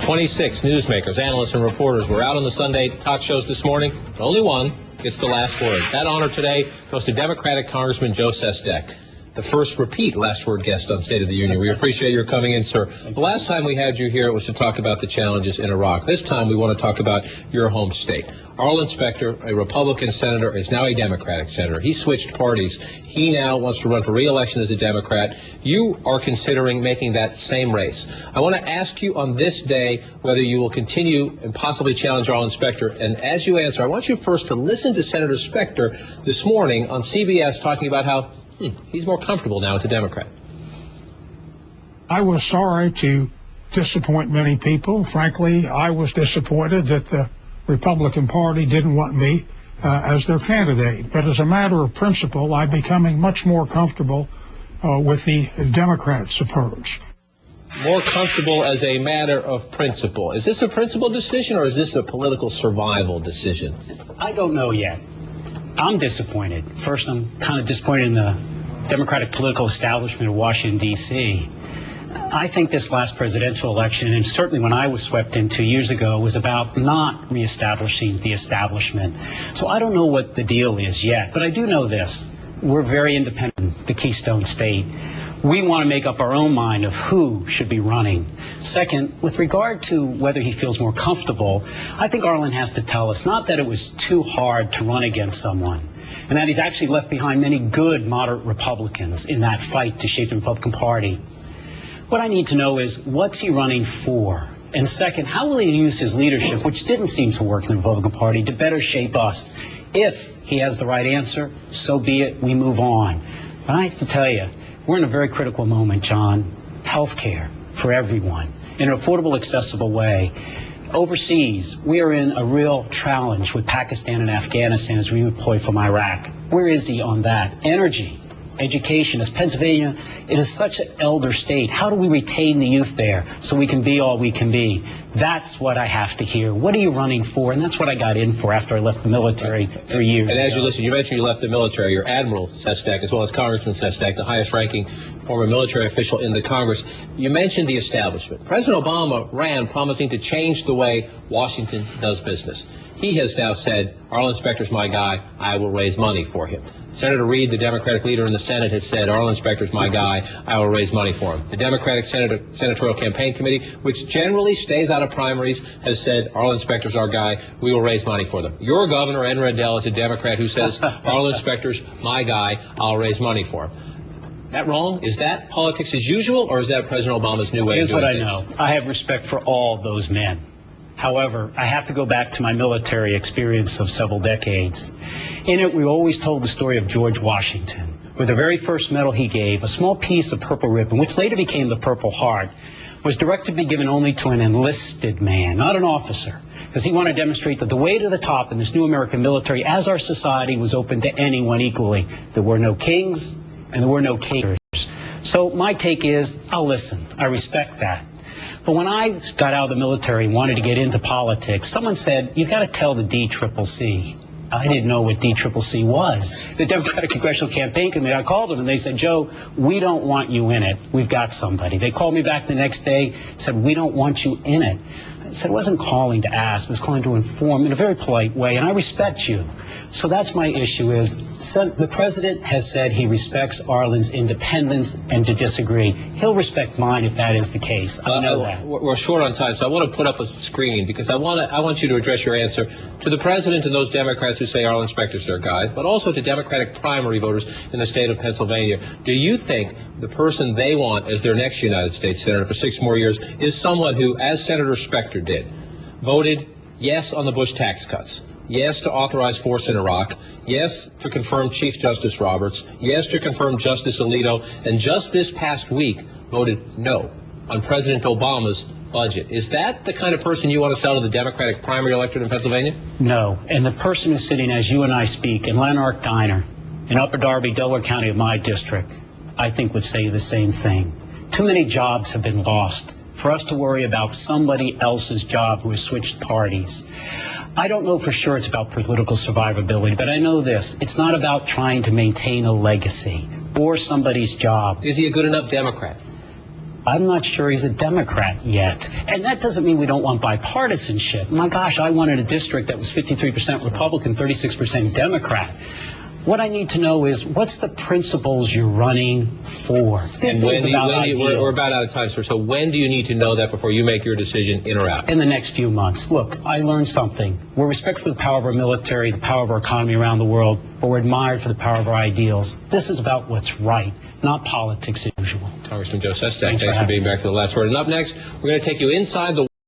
26 newsmakers, analysts, and reporters were out on the Sunday talk shows this morning, but only one gets the last word. That honor today goes to Democratic Congressman Joe Sestak, the first repeat last word guest on State of the Union. We appreciate your coming in, sir. The last time we had you here, it was to talk about the challenges in Iraq. This time we want to talk about your home state. Arlen Specter, a Republican senator, is now a Democratic senator. He switched parties. He now wants to run for re-election as a Democrat. You are considering making that same race. I want to ask you on this day whether you will continue and possibly challenge Arlen Specter. And as you answer, I want you first to listen to Senator Specter this morning on CBS talking about how he's more comfortable now as a Democrat. I was sorry to disappoint many people. Frankly, I was disappointed that the Republican Party didn't want me as their candidate. But as a matter of principle, I'm becoming much more comfortable with the Democrats' approach. More comfortable as a matter of principle. Is this a principle decision or is this a political survival decision? I don't know yet. I'm disappointed. First, I'm kind of disappointed in the Democratic political establishment of Washington, D.C. I think this last presidential election, and certainly when I was swept in 2 years ago, was about not reestablishing the establishment. So I don't know what the deal is yet, but I do know this. We're very independent, the Keystone State. We want to make up our own mind of who should be running. Second, with regard to whether he feels more comfortable, I think Arlen has to tell us not that it was too hard to run against someone, and that he's actually left behind many good moderate Republicans in that fight to shape the Republican Party. What I need to know is, what's he running for? And second, how will he use his leadership, which didn't seem to work in the Republican Party, to better shape us? If he has the right answer, so be it, we move on. But I have to tell you, we're in a very critical moment, John. Health care for everyone in an affordable, accessible way. Overseas, we are in a real challenge with Pakistan and Afghanistan as we deploy from Iraq. Where is he on that? Energy, education. As Pennsylvania, it is such an elder state. How do we retain the youth there so we can be all we can be? That's what I have to hear. What are you running for? And that's what I got in for after I left the military 3 years ago. And as you listen, you mentioned you left the military. You're Admiral Sestak, as well as Congressman Sestak, the highest-ranking former military official in the Congress. You mentioned the establishment. President Obama ran promising to change the way Washington does business. He has now said, Arlen Specter's my guy. I will raise money for him. Senator Reid, the Democratic leader in the Senate, has said, Arlen Specter's my guy. I will raise money for him. The Democratic Senatorial Campaign Committee, which generally stays out of primaries, has said, Arlen Specter's our guy. We will raise money for them. Your governor, Ed Rendell, is a Democrat who says, Arlen Specter's my guy. I'll raise money for him. That wrong? Is that politics as usual, or is that President Obama's new way of doing things? Here's what I know. I have respect for all those men. However, I have to go back to my military experience of several decades. In it, we always told the story of George Washington, where the very first medal he gave, a small piece of purple ribbon, which later became the Purple Heart, was directed to be given only to an enlisted man, not an officer, because he wanted to demonstrate that the way to the top in this new American military, as our society, was open to anyone equally. There were no kings and there were no kingers. So my take is, I'll listen. I respect that. But when I got out of the military and wanted to get into politics, someone said, you've got to tell the DCCC. I didn't know what DCCC was. The Democratic Congressional Campaign Committee, I called them and they said, Joe, we don't want you in it. We've got somebody. They called me back the next day, said, we don't want you in it. I said, I wasn't calling to ask, I was calling to inform in a very polite way, and I respect you. So that's my issue is, the president has said he respects Arlen's independence and to disagree. He'll respect mine if that is the case. I know that. We're short on time, so I want to put up a screen because I want you to address your answer to the president and those Democrats who say Arlen Specter's their guy, but also to Democratic primary voters in the state of Pennsylvania. Do you think the person they want as their next United States Senator for 6 more years is someone who, as Senator Specter did, voted yes on the Bush tax cuts, yes to authorize force in Iraq, yes to confirm Chief Justice Roberts, yes to confirm Justice Alito, and just this past week voted no on President Obama's budget? Is that the kind of person you want to sell to the Democratic primary electorate in Pennsylvania? No. And the person who's sitting as you and I speak in Lanark Diner in Upper Darby, Delaware County of my district, I think would say the same thing. Too many jobs have been lost for us to worry about somebody else's job who has switched parties. I don't know for sure it's about political survivability, but I know this. It's not about trying to maintain a legacy or somebody's job. Is he a good enough Democrat? I'm not sure he's a Democrat yet. And that doesn't mean we don't want bipartisanship. My gosh, I wanted a district that was 53% Republican, 36% Democrat. What I need to know is, what's the principles you're running for? This is about ideals. We're about out of time, sir. So when do you need to know that before you make your decision, in or out? In the next few months. Look, I learned something. We're respected for the power of our military, the power of our economy around the world, but we're admired for the power of our ideals. This is about what's right, not politics as usual. Congressman Joe Sestak, thanks for being back for the last word. And up next, we're going to take you inside the